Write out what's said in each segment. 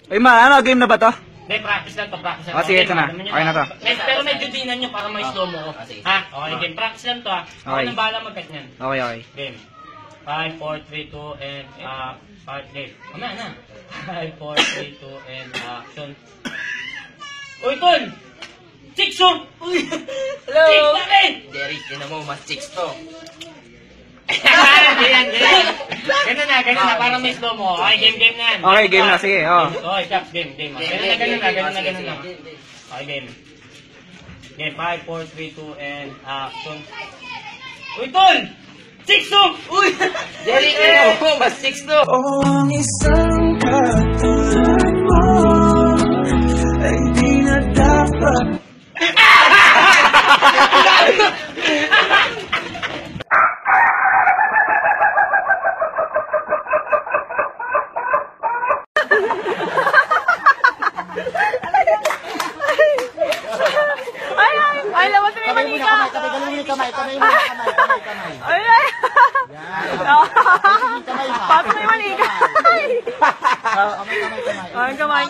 Ay, ano, game na ba to? Hindi, practice lang to, practice lang. Sige, ito na. Okay na to. Pero medyo dinan nyo para may slow mo ko. Ha? Okay, game. Practice lang to, ha? Ako nang bahala mag-cut nyan. Okay, okay. Game. 5, 4, 3, 2, and, 5, game. Mamaya na. 5, 4, 3, 2, and, action. Uy, Tol! Chicks, oh! Uy! Hello! Chicks natin! Jerry, tinan mo, mas chicks to. Ganun na, para may slow mo. Okay, game na yan. Okay, game na, sige, Okay, Caps, game. Ganun na. Okay, game. Game, 5, 4, 3, 2, and action. Uy, Tol! Chicks, oh! Uy! Jerry, tinan mo, mas chicks to. Ang isang katulad mo ay di na dapat. Ay, lawas na may mali ka. Kamay. Ay, ay. Pato may mali ka. Ay, kamay.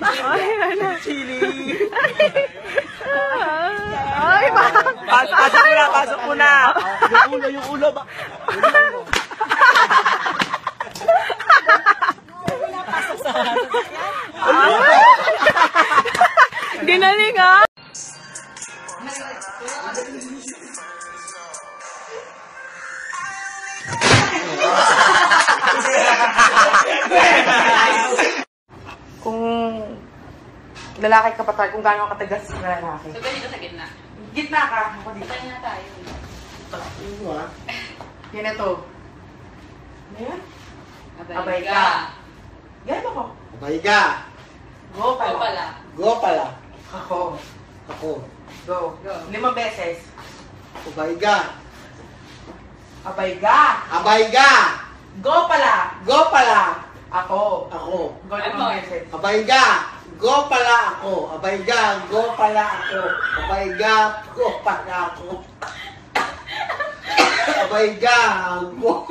Ay, ano. Chili. Ay, Pasok mo na. Yung ulo ba? Ginaling, ha? Kung lalaki ka pa tayo, kung gano'ng katagas na lalaki. So, ganito sa gitna. Gitna ka. Ako dito. Saan na tayo? Yan ito. Ano yan? Abay ka. Yan ako. Abay ka. Go pala. Go pala. Go pala. Ako. Ako. Go. 5 beses. Abay ka. Abay ga. Abay ka. Go pala. Go pala. Ako. Ako. Go 5 beses. Abay ka. Go pala ako. Abay ka. Go pala ako. Abay ka. Go pala ako. Abay ka. Go.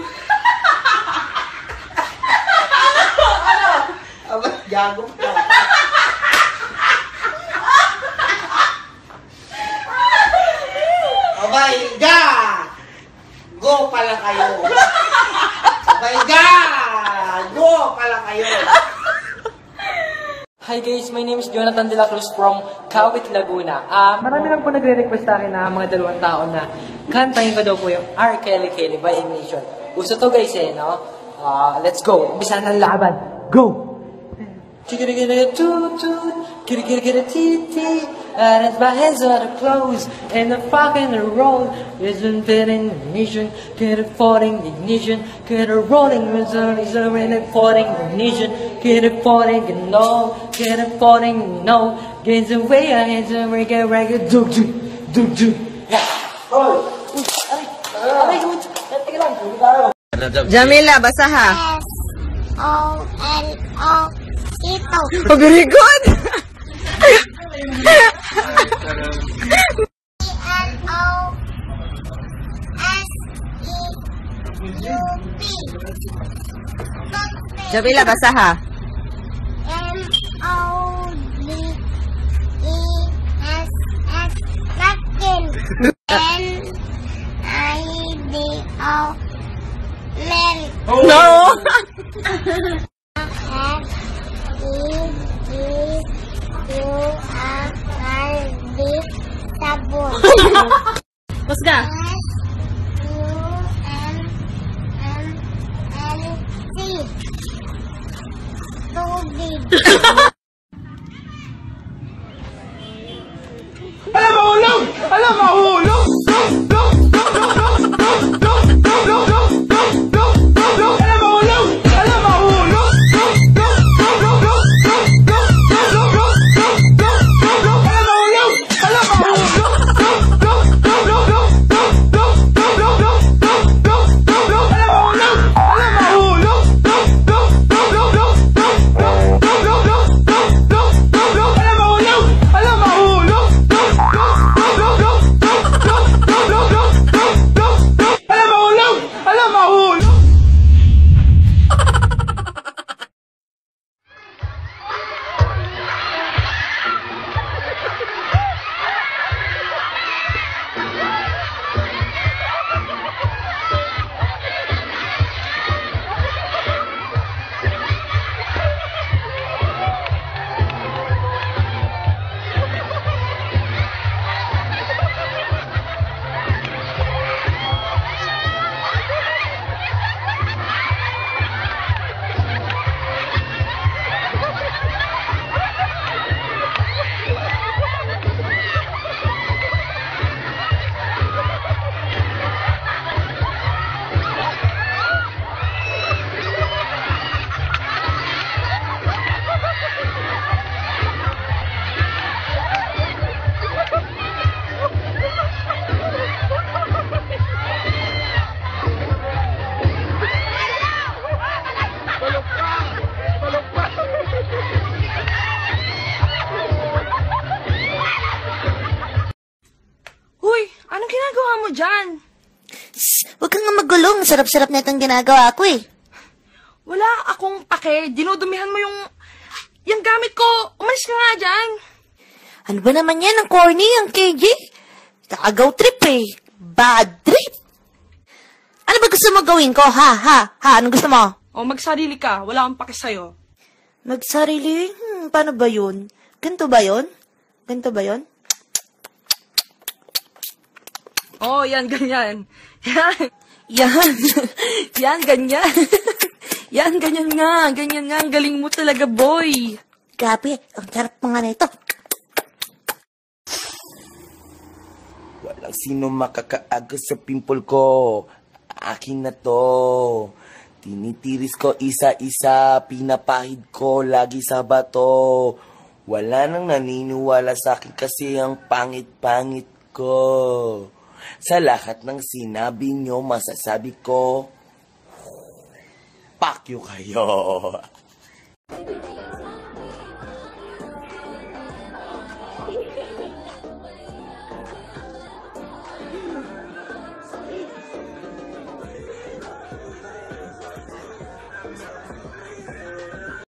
Ano? Abay, gago ka. Abay ka. Go pala kayo. Abay ka. Go pala kayo. Hi guys, my name is Jonathan De La Cruz from Kawit, Laguna. Marami lang po nagre-request sa akin na mga 2 taon na kantahin ko daw po yung R. Kelly Kelly by Ignition. Uso to guys no? Let's go. Umpisa na ang laban. Go! And it's my hands are closed and the fucking roll isn't fitting ignition, get it falling ignition, get it rolling, result is already falling ignition, get it falling no, get it falling no, gains away our hands and we get record do. Jamila, basa ha. S-O-L-O Ito. Oh, very good! E-L-O-S-E-U-P Jamila, basa ha. M-O-D-E-S-S Napkin. N-I-D-O Men. No! S-E-G-U-R-D Sabon. Mas ka? S-U-M-M-L-C Tubig. Alam, mahulog! Alam, mahulog! dyan? Huwag kang nga magulong. Sarap-sarap na itong ginagawa ko eh. Wala akong pake. Dinudumihan mo yung gamit ko. Umalis ka nga dyan. Ano ba naman yan? Ang corny, ang KJ. Kakagaw trip eh. Bad trip. Ano ba gusto mo gawin ko? Ha? Ano gusto mo? O, magsarili ka. Wala akong pake sa'yo. Magsarili? Paano ba yun? Ganito ba yun? Oh, yan, ganyan. Yan. Yan, ganyan. Yan, ganyan nga. Ang galing mo talaga, boy. Grabe, ang sarap pa nga nito. Walang sino makakaagos sa pimple ko. Akin na to. Tinitiris ko isa-isa. Pinapahid ko lagi sa bato. Wala nang naniniwala sa akin kasi ang pangit-pangit ko. Sa lahat ng sinabi nyo, masasabi ko, fuck you kayo.